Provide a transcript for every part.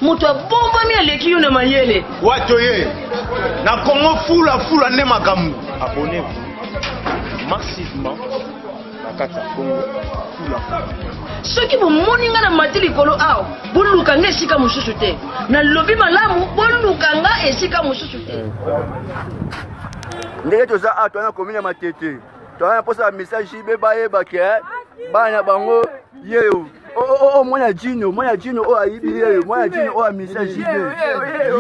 Mutu bomba mi aleki yo na mayele. Watoye. Na Congo fula ne makambu. Abonnez-vous massivement na kata Congo fula. Soki bo moninga na matili kolo aw, boluka nga esika mususu te. Na lobi malamu boluka nga esika mususu te. Ndenge toza ato na komina matete. Toza posa message beba yeba ke bana bango yeo. Mwana jino o aibi yeyo, mwana jino o message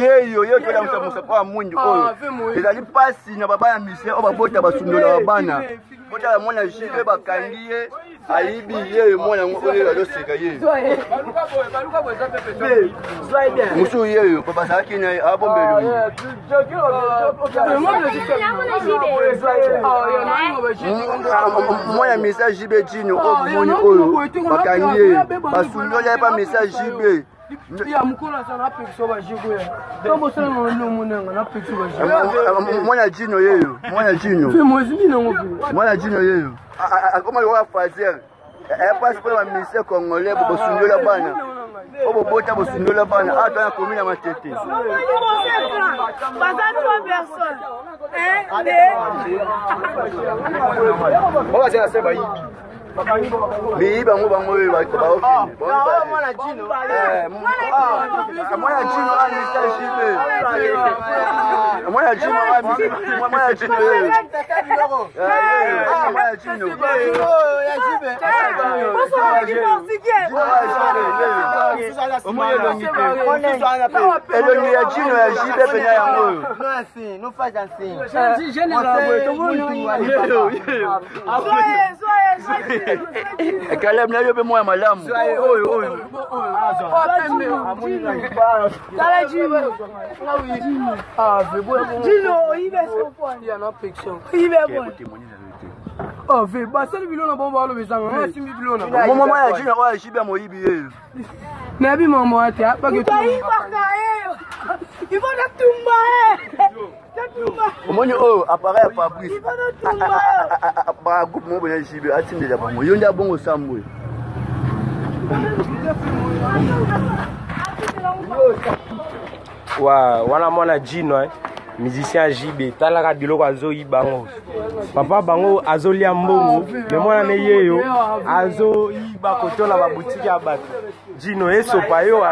yeyo yo tola musa kwa mundu oyo. Ezali pasi na baba ya mise o babota basundola bana. Bota mwana jibe bakangiye aibi yeyo mwana ngoyo aloseka yeyo. Musu yeyo papa saki na abombelo. Mwana message jibe jino o moni oyo bakangiye basundola pa message jibe. Ya mukula sana pekso ba jibe. Tobo sana no munanga na pekso ba jibe. Mwana jino yeyo, mwana jino. Mwana jino yeyo. Akoma yo fazer. Passe pour la mission congolais pour sundola bana. Obo bota bo sundola bana ata na komina matete. Baza 3 personnes. On va dire ça ba yibi. Mais bango ba okini. Mwana jino. Mwana jino a message jibe. Mwana jino a message. Mwana jino yeyo. Mwana jino. Kalem na yobe moya malamu. Oh, ve basali bilona bomba alo bezanga na simbi bilona. Mama ya jina wa shiba moyibi yeyo. Na bi mama ati apa ke tu. Il va la tumba. Omoni o appareil Fabrice. Ba groupe mo bena shibe atinde ja bongo. Yonda bongo sambwe. Wana mwana jino musicien JB talaka biloko azoyi bango papa bango azolia mbongo mais mwana ne yeyo azoyi bakotola ba boutique ya bato jino esopa yo